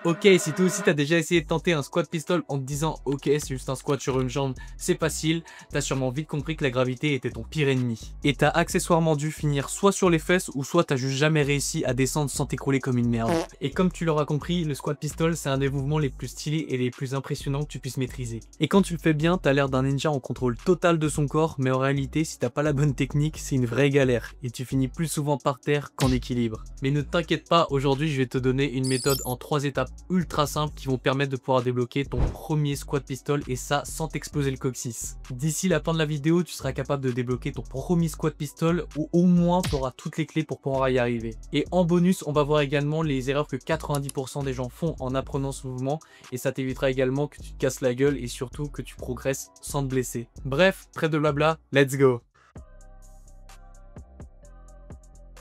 Ok, si toi aussi t'as déjà essayé de tenter un squat pistol en te disant ok c'est juste un squat sur une jambe, c'est facile, t'as sûrement vite compris que la gravité était ton pire ennemi. Et t'as accessoirement dû finir soit sur les fesses ou soit t'as juste jamais réussi à descendre sans t'écrouler comme une merde. Et comme tu l'auras compris, le squat pistol c'est un des mouvements les plus stylés et les plus impressionnants que tu puisses maîtriser. Et quand tu le fais bien, t'as l'air d'un ninja en contrôle total de son corps, mais en réalité si t'as pas la bonne technique, c'est une vraie galère et tu finis plus souvent par terre qu'en équilibre. Mais ne t'inquiète pas, aujourd'hui je vais te donner une méthode en 3 étapes ultra simples qui vont permettre de pouvoir débloquer ton premier squat pistol et ça sans t'exploser le coccyx. D'ici la fin de la vidéo, tu seras capable de débloquer ton premier squat pistol ou au moins tu auras toutes les clés pour pouvoir y arriver. Et en bonus, on va voir également les erreurs que 90% des gens font en apprenant ce mouvement et ça t'évitera également que tu te casses la gueule et surtout que tu progresses sans te blesser. Bref, trêve de blabla, let's go!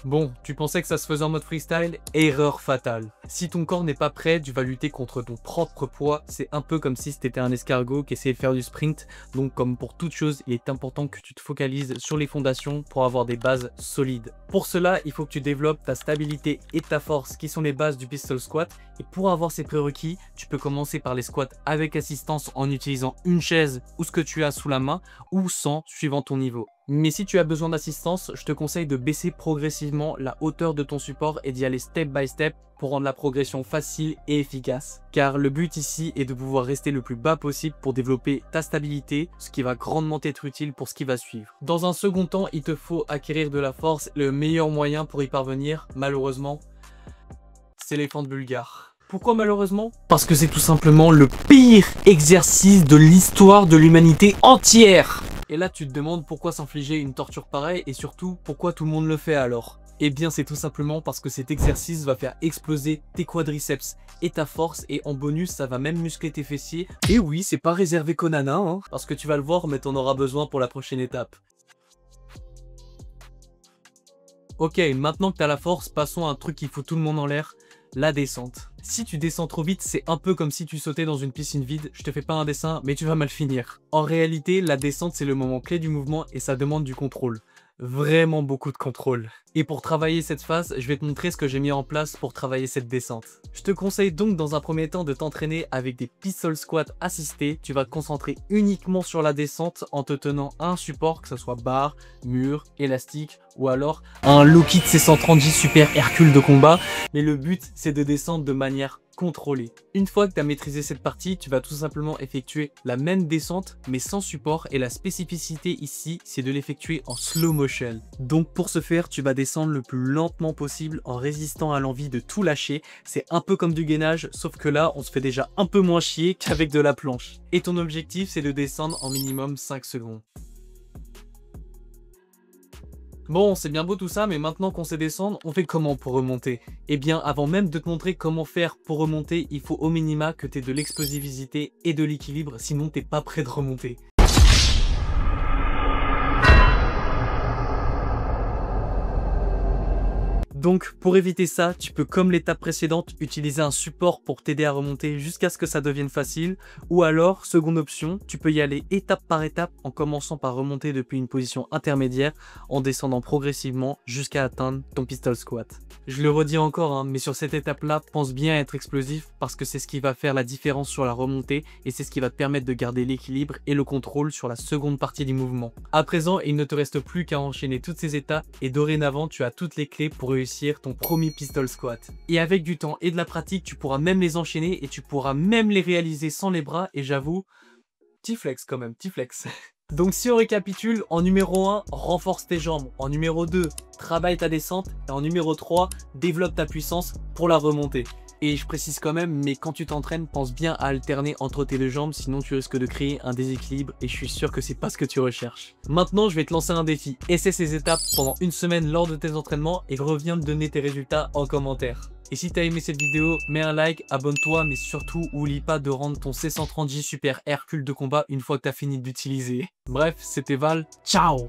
Bon, tu pensais que ça se faisait en mode freestyle? Erreur fatale. Si ton corps n'est pas prêt, tu vas lutter contre ton propre poids. C'est un peu comme si c'était un escargot qui essayait de faire du sprint. Donc comme pour toute chose, il est important que tu te focalises sur les fondations pour avoir des bases solides. Pour cela, il faut que tu développes ta stabilité et ta force qui sont les bases du pistol squat. Et pour avoir ces prérequis, tu peux commencer par les squats avec assistance en utilisant une chaise ou ce que tu as sous la main ou sans, suivant ton niveau. Mais si tu as besoin d'assistance, je te conseille de baisser progressivement la hauteur de ton support et d'y aller step by step pour rendre la progression facile et efficace. Car le but ici est de pouvoir rester le plus bas possible pour développer ta stabilité, ce qui va grandement être utile pour ce qui va suivre. Dans un second temps, il te faut acquérir de la force. Le meilleur moyen pour y parvenir, malheureusement, c'est les fentes bulgares. Pourquoi malheureusement? Parce que c'est tout simplement le pire exercice de l'histoire de l'humanité entière. Et là tu te demandes pourquoi s'infliger une torture pareille et surtout pourquoi tout le monde le fait alors? Eh bien c'est tout simplement parce que cet exercice va faire exploser tes quadriceps et ta force et en bonus ça va même muscler tes fessiers. Et oui, c'est pas réservé qu'aux nanas hein, parce que tu vas le voir mais t'en auras besoin pour la prochaine étape. Ok, maintenant que t'as la force, passons à un truc qui fout tout le monde en l'air. La descente. Si tu descends trop vite, c'est un peu comme si tu sautais dans une piscine vide. Je te fais pas un dessin, mais tu vas mal finir. En réalité, la descente, c'est le moment clé du mouvement et ça demande du contrôle. Vraiment beaucoup de contrôle. Et pour travailler cette phase, je vais te montrer ce que j'ai mis en place pour travailler cette descente. Je te conseille donc dans un premier temps de t'entraîner avec des pistol squats assistés. Tu vas te concentrer uniquement sur la descente en te tenant à un support, que ce soit barre, mur, élastique ou alors un Lockheed C130J Super Hercule de combat. Mais le but, c'est de descendre de manière contrôlée. Une fois que tu as maîtrisé cette partie, tu vas tout simplement effectuer la même descente mais sans support et la spécificité ici, c'est de l'effectuer en slow motion. Donc pour ce faire, tu vas descendre le plus lentement possible en résistant à l'envie de tout lâcher. C'est un peu comme du gainage, sauf que là, on se fait déjà un peu moins chier qu'avec de la planche. Et ton objectif, c'est de descendre en minimum 5 secondes. Bon, c'est bien beau tout ça, mais maintenant qu'on sait descendre, on fait comment pour remonter? Eh bien, avant même de te montrer comment faire pour remonter, il faut au minima que tu aies de l'explosivité et de l'équilibre, sinon t'es pas prêt de remonter. Donc pour éviter ça, tu peux comme l'étape précédente utiliser un support pour t'aider à remonter jusqu'à ce que ça devienne facile. Ou alors, seconde option, tu peux y aller étape par étape en commençant par remonter depuis une position intermédiaire en descendant progressivement jusqu'à atteindre ton pistol squat. Je le redis encore, hein, mais sur cette étape-là, pense bien à être explosif parce que c'est ce qui va faire la différence sur la remontée et c'est ce qui va te permettre de garder l'équilibre et le contrôle sur la seconde partie du mouvement. À présent, il ne te reste plus qu'à enchaîner toutes ces étapes et dorénavant, tu as toutes les clés pour réussir ton premier pistol squat. Et avec du temps et de la pratique, tu pourras même les enchaîner et tu pourras même les réaliser sans les bras et j'avoue, petit flex quand même, petit flex. Donc si on récapitule, en numéro 1, renforce tes jambes. En numéro 2, travaille ta descente. Et en numéro 3, développe ta puissance pour la remontée. Et je précise quand même, mais quand tu t'entraînes, pense bien à alterner entre tes deux jambes, sinon tu risques de créer un déséquilibre et je suis sûr que c'est pas ce que tu recherches. Maintenant, je vais te lancer un défi. Essaie ces étapes pendant une semaine lors de tes entraînements et reviens me donner tes résultats en commentaire. Et si tu as aimé cette vidéo, mets un like, abonne-toi, mais surtout, oublie pas de rendre ton C130J Super Hercule de combat une fois que tu as fini de l'utiliser. Bref, c'était Val, ciao!